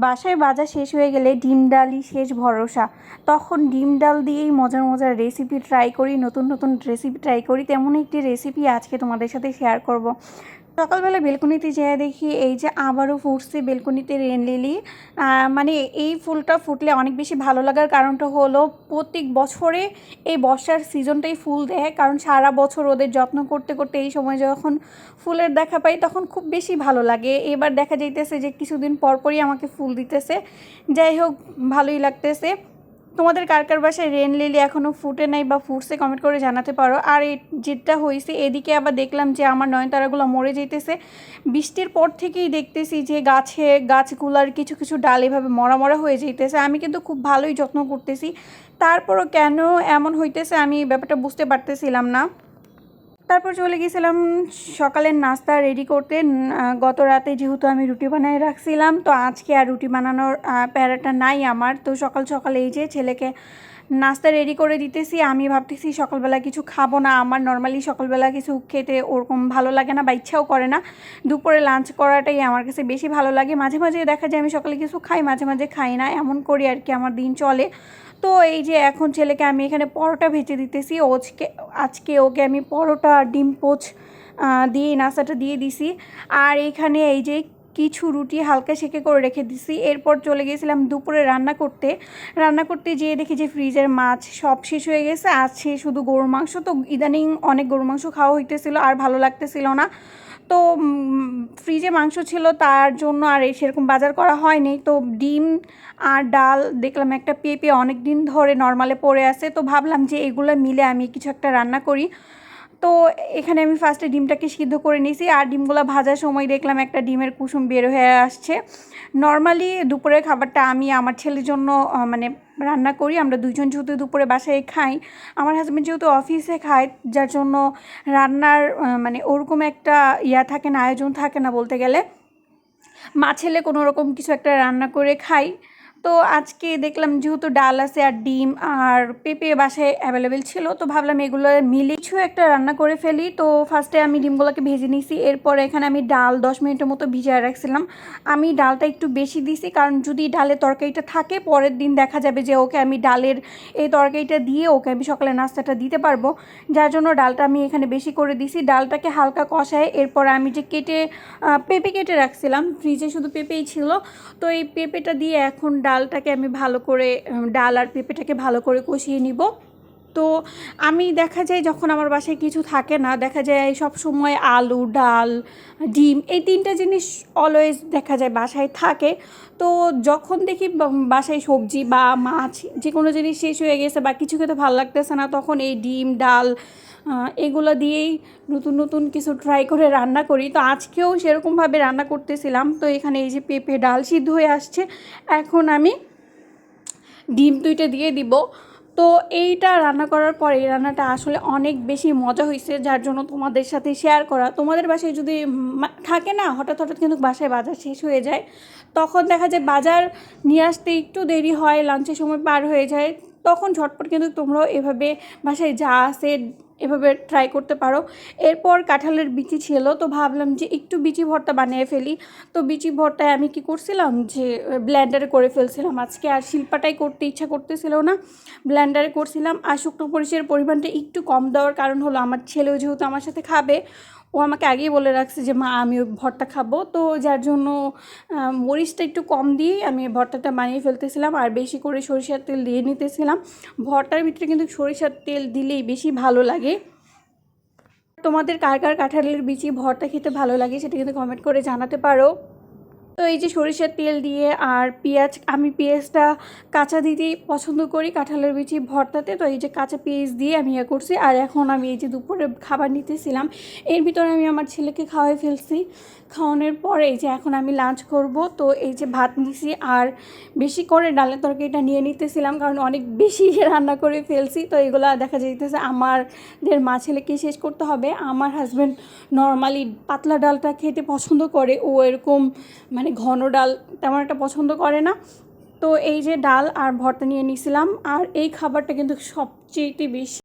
বাসায় ভাজা শেষ হয়ে গেলে ডিম ডালই শেষ ভরসা। তখন ডিম ডাল দিয়েই মজার মজার রেসিপি ট্রাই করি, নতুন নতুন রেসিপি ট্রাই করি। তেমন একটি রেসিপি আজকে তোমাদের সাথে শেয়ার করব। সকালবেলা বেলকনিতে যেয়ে দেখি এই যে আবারও ফুটছে বেলকনিতে রেন লিলি। মানে এই ফুলটা ফুটলে অনেক বেশি ভালো লাগার কারণটা হলো প্রত্যেক বছরে এই বর্ষার সিজনটাই ফুল দেয়, কারণ সারা বছর ওদের যত্ন করতে করতে এই সময় যখন ফুলের দেখা পাই তখন খুব বেশি ভালো লাগে। এবার দেখা যাইতেছে যে কিছুদিন পরপরই আমাকে ফুল দিতেছে। যাই হোক, ভালোই লাগতেছে। তোমাদের কার কার বাসায় রেন লিলি এখনও ফুটে নাই বা ফুটছে কমেন্ট করে জানাতে পারো। আর যেটা হয়েছে এদিকে আবার দেখলাম যে আমার নয়নতারাগুলো মরে যেতেছে। বৃষ্টির পর থেকেই দেখতেছি যে গাছগুলার কিছু কিছু ডাল এভাবে মরা মরা হয়ে যেতেছে। আমি কিন্তু খুব ভালোই যত্ন করতেছি, তারপরও কেন এমন হইতেছে আমি ব্যাপারটা বুঝতে পারতেছিলাম না। তারপর চলে গেছিলাম সকালের নাস্তা রেডি করতে। গত রাতে যেহেতু আমি রুটি বানিয়ে রাখছিলাম, তো আজকে আর রুটি বানানোর প্যারাটা নাই আমার। তো সকাল সকাল এই যে ছেলেকে নাস্তা রেডি করে দিতেছি। আমি ভাবতেছি সকালবেলা কিছু খাবো না, আমার নর্মালি সকালবেলা কিছু খেতে ওরকম ভালো লাগে না বা ইচ্ছাও করে না। দুপুরে লাঞ্চ করাটাই আমার কাছে বেশি ভালো লাগে। মাঝে মাঝে দেখা যায় আমি সকালে কিছু খাই, মাঝে মাঝে খাই না, এমন করি আর কি, আমার দিন চলে। তো এই যে এখন ছেলেকে আমি এখানে পরোটা ভেজে দিতেছি। আজকে ওকে আমি পরোটা ডিম পোচ দিয়ে নাস্তাটা দিয়ে দিছি। আর এখানে এই যে কিছু রুটি হালকা সেকে করে রেখে দিছি। এরপর চলে গিয়েছিলাম দুপুরে রান্না করতে যেয়ে দেখি যে ফ্রিজের মাছ সব শেষ হয়ে গেছে, আছে শুধু গরুর মাংস। তো ইদানিং অনেক গরুর মাংস খাওয়া হইতেছিল, আর ভালো লাগতেছিল না। তো ফ্রিজে মাংস ছিল, তার জন্য আর সেরকম বাজার করা হয়নি। তো ডিম আর ডাল দেখলাম, একটা পেঁপে অনেক দিন ধরে নর্মালে পড়ে আছে, তো ভাবলাম যে এগুলো মিলে আমি কিছু একটা রান্না করি। তো এখানে আমি ফার্স্টে ডিমটাকে সিদ্ধ করে নিয়েছি, আর ডিমগুলো ভাজার সময় দেখলাম একটা ডিমের কুসুম বের হয়ে আসছে। নর্মালি দুপুরের খাবারটা আমি আমার ছেলের জন্য মানে রান্না করি। আমরা দুইজন যেহেতু দুপুরে বাসায় খাই, আমার হাজব্যান্ড যেহেতু অফিসে খায়, যার জন্য রান্নার মানে ওরকম একটা থাকে না, আয়োজন থাকে না বলতে গেলে। মা ছেলে কোনো রকম কিছু একটা রান্না করে খাই। তো আজকে দেখলাম যেহেতু ডাল আছে আর ডিম আর পেঁপে বাসায় অ্যাভেলেবেল ছিল, তো ভাবলাম এগুলো মিলে কিছু একটা রান্না করে ফেলি। তো ফার্স্টে আমি ডিমগুলোকে ভেজে নিয়েছি। এরপর এখানে আমি ডাল 10 মিনিটের মতো ভিজিয়ে রাখছিলাম। আমি ডালটা একটু বেশি দিছি, কারণ যদি ডালের তরকারিটা থাকে পরের দিন দেখা যাবে যে ওকে আমি ডালের এই তরকারিটা দিয়ে ওকে আমি সকালে নাস্তাটা দিতে পারবো, যার জন্য ডালটা আমি এখানে বেশি করে দিছি। ডালটাকে হালকা কষায় এরপর আমি যে পেঁপে কেটে রাখছিলাম, ফ্রিজে শুধু পেঁপেই ছিল, তো এই পেঁপেটা দিয়ে এখন ডালটাকে আমি ভালো করে ডাল আর পেঁপেটাকে ভালো করে কষিয়ে নিব। তো আমি দেখা যায় যখন আমার বাসায় কিছু থাকে না, দেখা যায় সব সময় আলু, ডাল, ডিম এই তিনটা জিনিস অলওয়েজ দেখা যায় বাসায় থাকে। তো যখন দেখি বাসায় সবজি বা মাছ যে কোনো জিনিস শেষ হয়ে গেছে বা কিছু খেতে ভালো লাগতেছে না, তখন এই ডিম, ডাল এগুলো দিয়েই নতুন নতুন কিছু ট্রাই করে রান্না করি। তো আজকেও সেরকমভাবে রান্না করতেছিলাম। তো এখানে এই যে পেঁপে ডাল সিদ্ধ হয়ে আসছে, এখন আমি ডিম দুইটা দিয়ে দিব। তো এইটা রান্না করার পর এই রান্নাটা আসলে অনেক বেশি মজা হয়েছে, যার জন্য তোমাদের সাথে শেয়ার করা। তোমাদের বাসায় যদি থাকে না, হঠাৎ হঠাৎ কিন্তু বাসায় বাজার শেষ হয়ে যায়, তখন দেখা যায় বাজার নিয়ে আসতে একটু দেরি হয়, লাঞ্চের সময় পার হয়ে যায়, তখন ঝটপট কিন্তু তোমরাও এভাবে বাসায় যা আছে এভাবে ট্রাই করতে পারো। এরপর কাঁঠালের বিচি ছিল, তো ভাবলাম যে একটু বিচি ভর্তা বানিয়ে ফেলি। তো বিচি ভর্তায় আমি কি করছিলাম যে ব্লেন্ডারে করে ফেলছিলাম আজকে, আর শিল্পাটাই করতে ইচ্ছা করতেছিল না, ব্লেন্ডারে করছিলাম। আর শুকনো মরিচের পরিমাণটা একটু কম দেওয়ার কারণ হলো আমার ছেলেও যেহেতু আমার সাথে খাবে, ও আমাকে আগেই বলে রাখছে যে মা আমি ভর্তা খাবো, তো যার জন্য মরিচটা একটু কম দিয়েই আমি ভর্তাটা বানিয়ে ফেলতেছিলাম, আর বেশি করে সরিষার তেল দিয়ে নিতেছিলাম। ভর্তার ভিতরে কিন্তু সরিষার তেল দিলেই বেশি ভালো লাগে। তোমাদের কার কার কাঁঠালের বিচি ভর্তা খেতে ভালো লাগে সেটা কিন্তু কমেন্ট করে জানাতে পারো। তো এই যে সরিষার তেল দিয়ে আর পেঁয়াজ, আমি পেঁয়াজটা কাঁচা দিতেই পছন্দ করি কাঁঠালের বিচি ভর্তাতে। তো এই যে কাঁচা পেঁয়াজ দিয়ে আমি করছি। আর এখন আমি এই যে দুপুরে খাবার নিতেছিলাম, এর ভিতরে আমি আমার ছেলেকে খাওয়াই ফেলছি। খাওয়ানোর পরে এই যে এখন আমি লাঞ্চ করব। তো এই যে ভাত নিছি আর বেশি করে ডালের তরকারিটা নিয়ে নিতেছিলাম, কারণ অনেক বেশি রান্না করে ফেলছি। তো এগুলো দেখা যাইতেছে আমাদের মা ছেলেকে শেষ করতে হবে। আমার হাজব্যান্ড নর্মালি পাতলা ডালটা খেতে পছন্দ করে, ও এরকম মানে ঘন ডাল তেমন একটা পছন্দ করে না। তো এই যে ডাল আর ভর্তা নিয়ে নিয়েছিলাম, আর এই খাবারটা কিন্তু সবচেয়ে বেশি